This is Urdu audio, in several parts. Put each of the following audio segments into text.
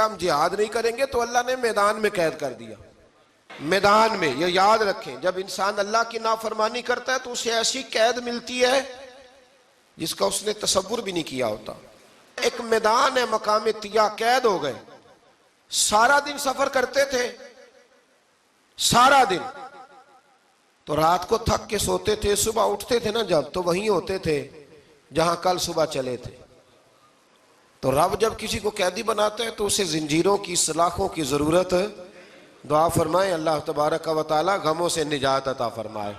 کہا ہم جہاد نہیں کریں گے تو اللہ نے میدان میں قید کر دیا. میدان میں. یہ یاد رکھیں, جب انسان اللہ کی نافرمانی کرتا ہے تو اسے ایسی قید ملتی ہے جس کا اس نے تصور بھی نہیں کیا ہوتا. ایک میدان ہے مقام طیہ, قید ہو گئے, سارا دن سفر کرتے تھے, سارا دن, تو رات کو تھک کے سوتے تھے, صبح اٹھتے تھے نا جب, تو وہیں ہوتے تھے جہاں کل صبح چلے تھے. تو رب جب کسی کو قیدی بناتا ہے تو اسے زنجیروں کی, سلاخوں کی ضرورت. دعا فرمائے اللہ تبارک و تعالی غموں سے نجات عطا فرمائے.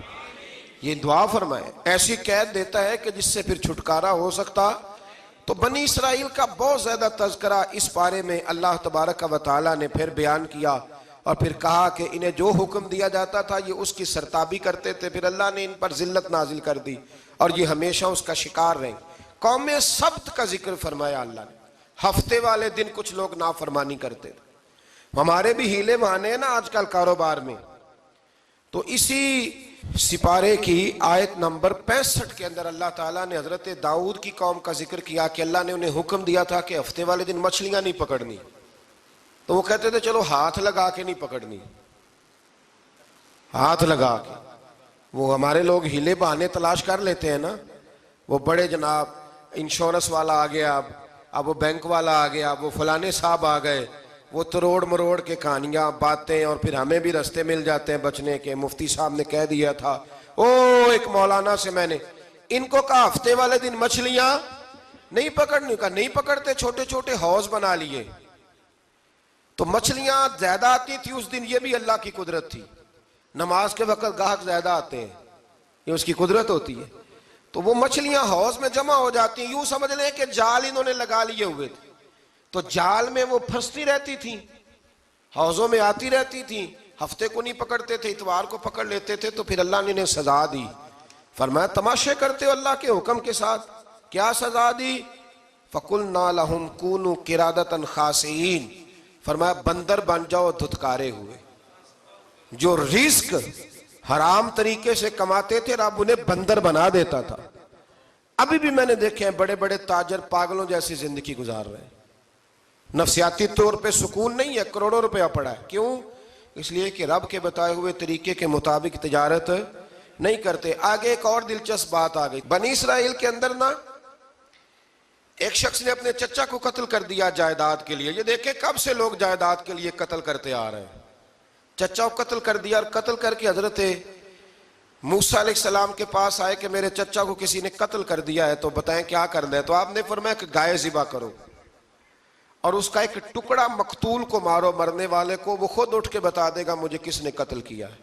یہ دعا فرمائے. ایسی قید دیتا ہے کہ جس سے پھر چھٹکارا ہو سکتا. تو بنی اسرائیل کا بہت زیادہ تذکرہ اس بارے میں اللہ تبارک و تعالی نے پھر بیان کیا, اور پھر کہا کہ انہیں جو حکم دیا جاتا تھا یہ اس کی سرتابی کرتے تھے, پھر اللہ نے ان پر ذلت نازل کر دی اور یہ ہمیشہ اس کا شکار رہے. قوم سبت کا ذکر فرمایا اللہ نے. ہفتے والے دن کچھ لوگ نافرمانی کرتے تھے. ہمارے بھی ہیلے بہانے ہیں نا آج کل کاروبار میں. تو اسی سپارے کی آیت نمبر 65 کے اندر اللہ تعالیٰ نے حضرت داؤد کی قوم کا ذکر کیا کہ اللہ نے انہیں حکم دیا تھا کہ ہفتے والے دن مچھلیاں نہیں پکڑنی. تو وہ کہتے تھے چلو ہاتھ لگا کے نہیں پکڑنی, ہاتھ لگا کے. وہ ہمارے لوگ ہیلے بہانے تلاش کر لیتے ہیں نا. وہ بڑے جناب انشورنس والا آ گیا, اب وہ بینک والا آ گیا, وہ فلانے صاحب آ گئے, وہ تروڑ مروڑ کے کہانیاں باتیں, اور پھر ہمیں بھی رستے مل جاتے ہیں بچنے کے. مفتی صاحب نے کہہ دیا تھا, ایک مولانا سے میں نے ان کو کہا ہفتے والے دن مچھلیاں نہیں پکڑنی, کہا نہیں پکڑتے, چھوٹے چھوٹے حوض بنا لیے. تو مچھلیاں زیادہ آتی تھی اس دن, یہ بھی اللہ کی قدرت تھی. نماز کے وقت گاہک زیادہ آتے ہیں, یہ اس کی قدرت ہوتی ہے. تو وہ مچھلیاں حوض میں جمع ہو جاتی ہیں. یوں سمجھ لیں کہ جال انہوں نے لگا لیے ہوئے تھے, تو جال میں وہ پھنستی رہتی تھیں, حوضوں میں آتی رہتی تھیں. ہفتے کو نہیں پکڑتے تھے, اتوار کو پکڑ لیتے تھے. تو پھر اللہ نے انہیں سزا دی. فرمایا تماشے کرتے ہو اللہ کے حکم کے ساتھ. کیا سزا دی؟ فَقُلْنَا لَهُمْ كُونُوا قِرَادَةً خَاسِئِينَ. فرمایا بندر بن جاؤ دھتکارے ہوئے. جو رزق حرام طریقے سے کماتے تھے رب انہیں بندر بنا دیتا تھا. ابھی بھی میں نے دیکھے ہیں بڑے بڑے تاجر پاگلوں جیسی زندگی گزار رہے ہیں. نفسیاتی طور پہ سکون نہیں ہے, کروڑوں روپیہ پڑا ہے. کیوں؟ اس لیے کہ رب کے بتائے ہوئے طریقے کے مطابق تجارت نہیں کرتے. آگے ایک اور دلچسپ بات آ گئی. بنی اسرائیل کے اندر نا ایک شخص نے اپنے چچا کو قتل کر دیا جائیداد کے لیے. یہ دیکھیں کب سے لوگ جائیداد کے لیے قتل کرتے آ رہے ہیں. چچا کو قتل کر دیا, اور قتل کر کے حضرت موسیٰ علیہ السلام کے پاس آئے کہ میرے چچا کو کسی نے قتل کر دیا ہے, تو بتائیں کیا کرنا ہے. تو آپ نے فرمایا کہ گائے ذبح کرو, اور اس کا ایک ٹکڑا مقتول کو مارو, مرنے والے کو. وہ خود اٹھ کے بتا دے گا مجھے کس نے قتل کیا ہے.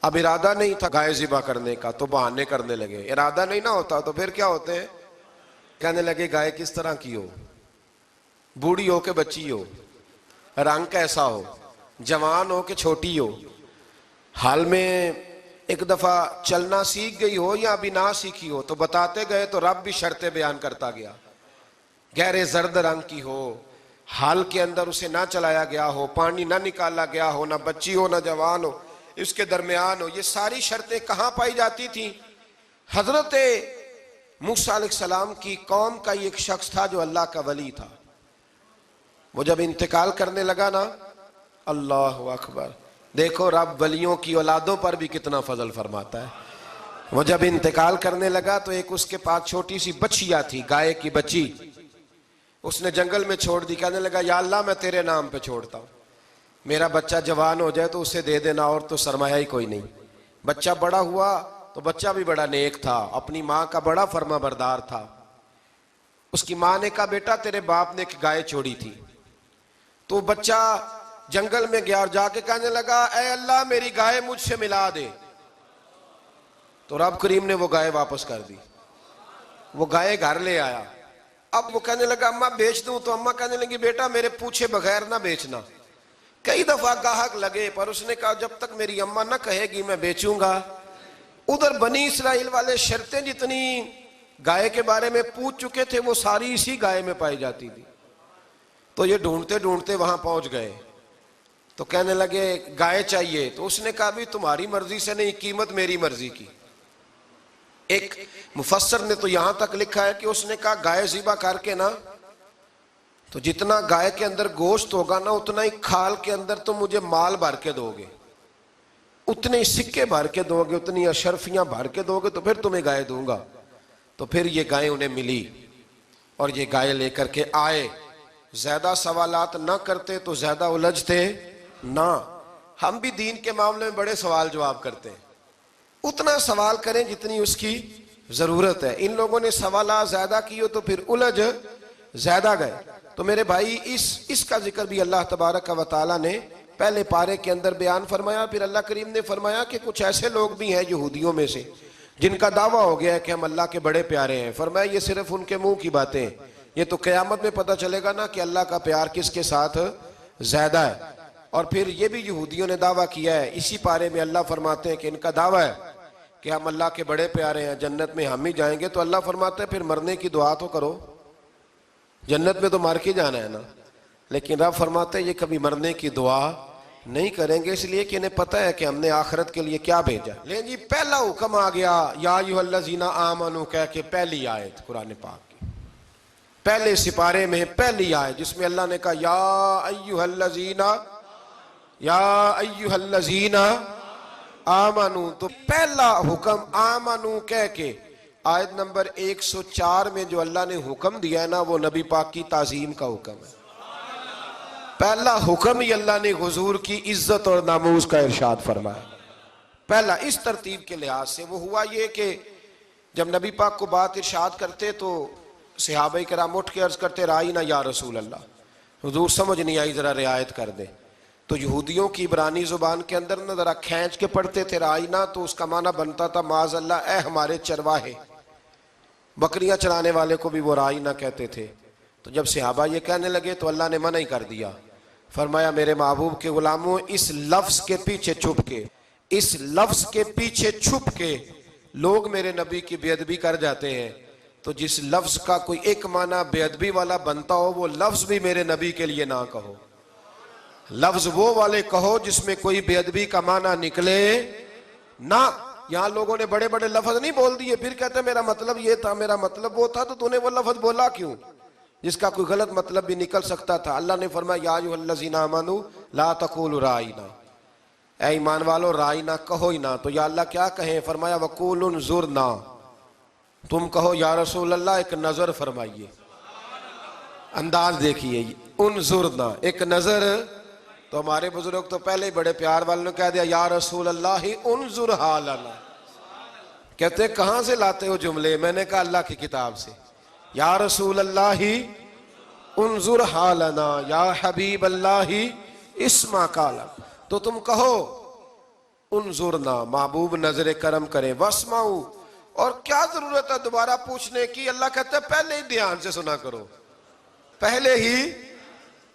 اب ارادہ نہیں تھا گائے ذبح کرنے کا, تو بہانے کرنے لگے. ارادہ نہیں نہ ہوتا تو پھر کیا ہوتے ہیں, کہنے لگے گائے کس طرح کی ہو, بوڑھی ہو کہ بچی ہو, رنگ کیسا ہو, جوان ہو کہ چھوٹی ہو, حال میں ایک دفعہ چلنا سیکھ گئی ہو یا ابھی نہ سیکھی ہو. تو بتاتے گئے تو رب بھی شرطیں بیان کرتا گیا. گہرے زرد رنگ کی ہو, حال کے اندر اسے نہ چلایا گیا ہو, پانی نہ نکالا گیا ہو, نہ بچی ہو نہ جوان ہو, اس کے درمیان ہو. یہ ساری شرطیں کہاں پائی جاتی تھیں؟ حضرت موسیٰ علیہ السلام کی قوم کا ایک شخص تھا جو اللہ کا ولی تھا. وہ جب انتقال کرنے لگا نا, اللہ اکبر, دیکھو رب ولیوں کی اولادوں پر بھی کتنا فضل فرماتا ہے. وہ جب انتقال کرنے لگا تو ایک اس کے پاس چھوٹی سی بچیا تھی, گائے کی بچی. اس نے جنگل میں چھوڑ دی. کہنے لگا یا اللہ میں تیرے نام پہ چھوڑتا ہوں, میرا بچہ جوان ہو جائے تو اسے دے دینا, اور تو سرمایہ ہی کوئی نہیں. بچہ بڑا ہوا تو بچہ بھی بڑا نیک تھا, اپنی ماں کا بڑا فرما بردار تھا. اس کی ماں نے کہا بیٹا تیرے باپ نے ایک گائے چھوڑی تھی. تو بچہ جنگل میں گیا اور جا کے کہنے لگا اے اللہ میری گائے مجھ سے ملا دے. تو رب کریم نے وہ گائے واپس کر دی. وہ گائے گھر لے آیا. اب وہ کہنے لگا اماں بیچ دوں, تو اماں کہنے لگی بیٹا میرے پوچھے بغیر نہ بیچنا. کئی دفعہ گاہک لگے, پر اس نے کہا جب تک میری اماں نہ کہے گی میں بیچوں گا. ادھر بنی اسرائیل والے شرطیں جتنی گائے کے بارے میں پوچھ چکے تھے وہ ساری اسی گائے میں پائی جاتی تھی. تو یہ ڈھونڈتے ڈھونڈتے وہاں پہنچ گئے. تو کہنے لگے گائے چاہیے. تو اس نے کہا بھی تمہاری مرضی سے نہیں, قیمت میری مرضی کی. ایک مفسر نے تو یہاں تک لکھا ہے کہ اس نے کہا گائے ذبح کر کے نا تو جتنا گائے کے اندر گوشت ہوگا نا اتنا ہی کھال کے اندر تم مجھے مال بھر کے دو گے، اتنے ہی سکے بھر کے دو گے، اتنی اشرفیاں بھر کے دو گے تو پھر تمہیں گائے دوں گا۔ تو پھر یہ گائے انہیں ملی اور یہ گائے لے کر کے آئے۔ زیادہ سوالات نہ کرتے تو زیادہ الجھتے نہ۔ ہم بھی دین کے معاملے میں بڑے سوال جواب کرتے ہیں، اتنا سوال کریں جتنی اس کی ضرورت ہے۔ ان لوگوں نے سوالات زیادہ کیے تو پھر الجھ زیادہ گئے۔ تو میرے بھائی اس کا ذکر بھی اللہ تبارک و تعالیٰ نے پہلے پارے کے اندر بیان فرمایا۔ پھر اللہ کریم نے فرمایا کہ کچھ ایسے لوگ بھی ہیں یہودیوں میں سے جن کا دعویٰ ہو گیا ہے کہ ہم اللہ کے بڑے پیارے ہیں۔ فرمایا یہ صرف ان کے منہ کی باتیں ہیں، یہ تو قیامت میں پتہ چلے گا نا کہ اللہ کا پیار کس کے ساتھ زیادہ ہے۔ اور پھر یہ بھی یہودیوں نے دعویٰ کیا ہے، اسی پارے میں اللہ فرماتے ہیں کہ ان کا دعویٰ ہے کہ ہم اللہ کے بڑے پیارے ہیں، جنت میں ہم ہی جائیں گے۔ تو اللہ فرماتے ہیں پھر مرنے کی دعا تو کرو، جنت میں تو مر کے جانا ہے نا۔ لیکن رب فرماتے ہیں یہ کبھی مرنے کی دعا نہیں کریں گے، اس لیے کہ انہیں پتہ ہے کہ ہم نے آخرت کے لیے کیا بھیجا۔ لیکن جی پہلا حکم آ گیا یا ایھا الذین آمنوا کہہ کے، پہلی آیت قرآن پاک کی پہلے سپارے میں پہلی آیت جس میں اللہ نے کہا یا ایھا الذین آمنوا، تو پہلا حکم آمنوا کہہ کے آیت نمبر 104 میں جو اللہ نے حکم دیا ہے نا وہ نبی پاک کی تعظیم کا حکم ہے۔ پہلا حکم ہی اللہ نے حضور کی عزت اور ناموس کا ارشاد فرمایا۔ پہلا اس ترتیب کے لحاظ سے وہ ہوا یہ کہ جب نبی پاک کو بات ارشاد کرتے تو صحابہ کرام اٹھ کے عرض کرتے رائینا یا رسول اللہ، حضور سمجھ نہیں آئی ذرا رعایت کر دے۔ تو یہودیوں کی عبرانی زبان کے اندر نہ ذرا کھینچ کے پڑھتے تھے رائینا، تو اس کا معنی بنتا تھا معاذ اللہ اے ہمارے چرواہے، بکریاں چرانے والے کو بھی وہ رائینا کہتے تھے۔ تو جب صحابہ یہ کہنے لگے تو اللہ نے منع ہی کر دیا، فرمایا میرے محبوب کے غلاموں اس لفظ کے پیچھے چھپ کے لوگ میرے نبی کی بے ادبی کر جاتے ہیں، تو جس لفظ کا کوئی ایک معنی بے ادبی والا بنتا ہو وہ لفظ بھی میرے نبی کے لیے نہ کہو، لفظ وہ والے کہو جس میں کوئی بے ادبی کا معنی نکلے نہ۔ یہاں لوگوں نے بڑے بڑے لفظ نہیں بول دیے، پھر کہتے ہیں میرا مطلب یہ تھا، میرا مطلب وہ تھا، تو نے وہ لفظ بولا کیوں جس کا کوئی غلط مطلب بھی نکل سکتا تھا۔ اللہ نے فرمایا یا ایھا الذین آمنوا لا تقولوا رائینا، اے ایمان والو رائینا کہو ہی نہ۔ تو یا اللہ کیا کہیں؟ فرمایا وقولوا انظرنا، تم کہو یا رسول اللہ ایک نظر فرمائیے، انداز دیکھیے، انظرنا ایک نظر۔ تو ہمارے بزرگ تو پہلے ہی بڑے پیار والوں نے کہہ دیا یا رسول اللہ انظر حالنا، کہتے کہاں سے لاتے ہو جملے؟ میں نے کہا اللہ کی کتاب سے، یا رسول اللہ انظر حالنا یا حبیب اللہ اسمع قالا، تو تم کہو انظرنا محبوب نظر کرم کریں، واسمعوا، اور کیا ضرورت ہے دوبارہ پوچھنے کی؟ اللہ کہتا ہے پہلے ہی دھیان سے سنا کرو، پہلے ہی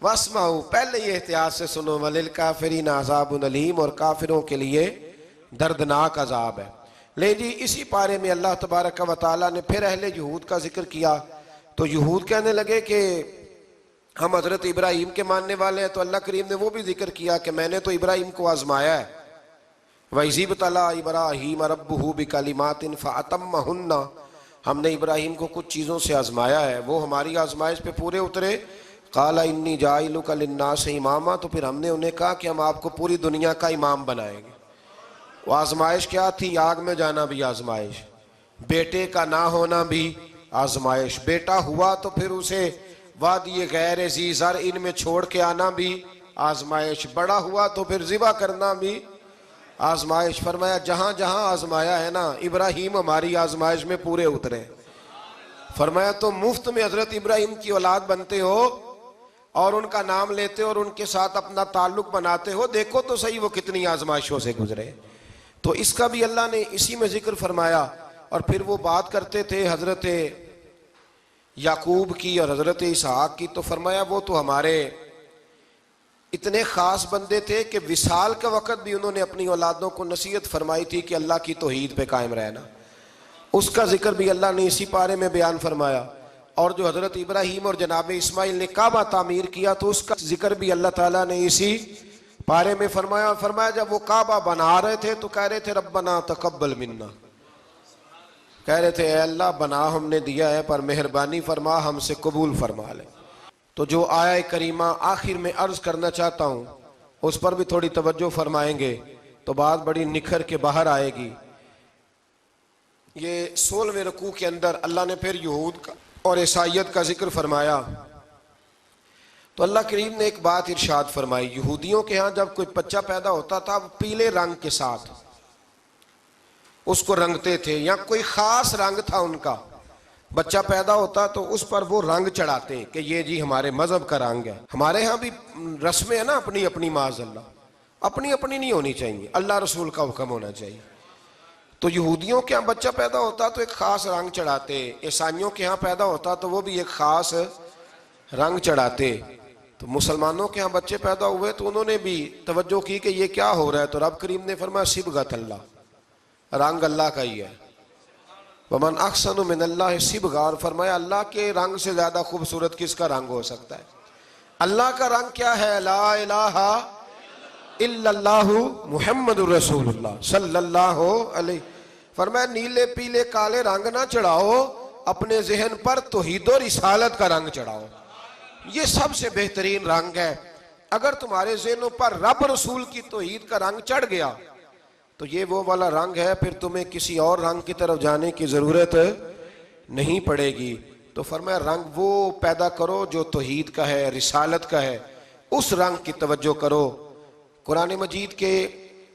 واسمعوا، پہلے ہی احتیاط سے سنو، وللکافرین عذاب علیم، اور کافروں کے لیے دردناک عذاب ہے۔ لے جی اسی پارے میں اللہ تبارک و تعالیٰ نے پھر اہل یہود کا ذکر کیا۔ تو یہود کہنے لگے کہ ہم حضرت ابراہیم کے ماننے والے ہیں، تو اللہ کریم نے وہ بھی ذکر کیا کہ میں نے تو ابراہیم کو آزمایا ہے، وَإِذِ ابْتَلَىٰ إِبْرَاهِيمَ رَبُّهُ بِكَلِمَاتٍ فَأَتَمَّهُنَّ، ہم نے ابراہیم کو کچھ چیزوں سے آزمایا ہے، وہ ہماری آزمائش پہ پورے اترے۔ قَالَ إِنِّي جَاعِلُكَ لِلنَّاسِ إِمَامًا، تو پھر ہم نے انہیں کہا کہ ہم آپ کو پوری دنیا کا امام بنائیں گے۔ وہ آزمائش کیا تھی؟ آگ میں جانا بھی آزمائش، بیٹے کا نہ ہونا بھی آزمائش، بیٹا ہوا تو پھر اسے وادی غیر ذی زرع میں چھوڑ کے آنا بھی آزمائش، بڑا ہوا تو پھر ذبح کرنا بھی آزمائش۔ فرمایا جہاں جہاں آزمایا ہے نا ابراہیم ہماری آزمائش میں پورے اترے۔ فرمایا تو مفت میں حضرت ابراہیم کی اولاد بنتے ہو اور ان کا نام لیتے ہو اور ان کے ساتھ اپنا تعلق بناتے ہو، دیکھو تو صحیح وہ کتنی آزمائشوں سے گزرے۔ تو اس کا بھی اللہ نے اسی میں ذکر فرمایا۔ اور پھر وہ بات کرتے تھے حضرت یعقوب کی اور حضرت اسحاق کی، تو فرمایا وہ تو ہمارے اتنے خاص بندے تھے کہ وصال کے وقت بھی انہوں نے اپنی اولادوں کو نصیحت فرمائی تھی کہ اللہ کی توحید پہ قائم رہنا، اس کا ذکر بھی اللہ نے اسی پارے میں بیان فرمایا۔ اور جو حضرت ابراہیم اور جناب اسماعیل نے کعبہ تعمیر کیا تو اس کا ذکر بھی اللہ تعالیٰ نے اسی پارے میں فرمایا۔ فرمایا جب وہ کعبہ بنا رہے تھے تو کہہ رہے تھے ربنا تقبل منا، کہہ رہے تھے اے اللہ بنا ہم نے دیا ہے پر مہربانی فرما ہم سے قبول فرما لے۔ تو جو آیہ کریمہ آخر میں عرض کرنا چاہتا ہوں اس پر بھی تھوڑی توجہ فرمائیں گے تو بات بڑی نکھر کے باہر آئے گی۔ یہ 16ویں رکوع کے اندر اللہ نے پھر یہود کا اور عیسائیت کا ذکر فرمایا تو اللہ کریم نے ایک بات ارشاد فرمائی، یہودیوں کے ہاں جب کوئی بچہ پیدا ہوتا تھا وہ پیلے رنگ کے ساتھ اس کو رنگتے تھے، یا کوئی خاص رنگ تھا ان کا، بچہ پیدا ہوتا تو اس پر وہ رنگ چڑھاتے کہ یہ جی ہمارے مذہب کا رنگ ہے۔ ہمارے ہاں بھی رسمیں ہیں نا اپنی اپنی، معاذ اللہ اپنی اپنی نہیں ہونی چاہیے، اللہ رسول کا حکم ہونا چاہیے۔ تو یہودیوں کے ہاں بچہ پیدا ہوتا تو ایک خاص رنگ چڑھاتے، عیسائیوں کے ہاں پیدا ہوتا تو وہ بھی ایک خاص رنگ چڑھاتے۔ تو مسلمانوں کے ہاں بچے پیدا ہوئے تو انہوں نے بھی توجہ کی کہ یہ کیا ہو رہا ہے، تو رب کریم نے فرمایا صبغۃ اللہ، رنگ اللہ کا ہی ہے۔ ومن احسن من اللہ صبغہ، اور فرمایا اللہ کے رنگ سے زیادہ خوبصورت کس کا رنگ ہو سکتا ہے؟ اللہ کا رنگ کیا ہے؟ لا الہ الا اللہ محمد الرسول اللہ صلی اللہ علیہ۔ فرمایا نیلے پیلے کالے رنگ نہ چڑھاؤ، اپنے ذہن پر توحید و رسالت کا رنگ چڑھاؤ، یہ سب سے بہترین رنگ ہے۔ اگر تمہارے ذہنوں پر رب رسول کی توحید کا رنگ چڑھ گیا تو یہ وہ والا رنگ ہے، پھر تمہیں کسی اور رنگ کی طرف جانے کی ضرورت نہیں پڑے گی۔ تو فرمایا رنگ وہ پیدا کرو جو توحید کا ہے، رسالت کا ہے، اس رنگ کی توجہ کرو۔ قرآن مجید کے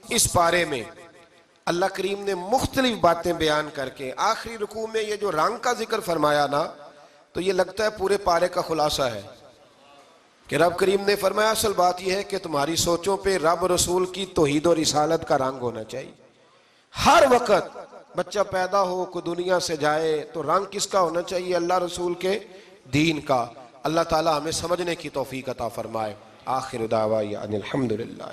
اس پارے میں اللہ کریم نے مختلف باتیں بیان کر کے آخری رکوع میں یہ جو رنگ کا ذکر فرمایا نا، تو یہ لگتا ہے پورے پارے کا خلاصہ ہے کہ رب کریم نے فرمایا اصل بات یہ ہے کہ تمہاری سوچوں پہ رب رسول کی توحید و رسالت کا رنگ ہونا چاہیے۔ ہر وقت بچہ پیدا ہو، کوئی دنیا سے جائے تو رنگ کس کا ہونا چاہیے؟ اللہ رسول کے دین کا۔ اللہ تعالی ہمیں سمجھنے کی توفیق عطا فرمائے۔ آخر دعوانا ان الحمدللہ۔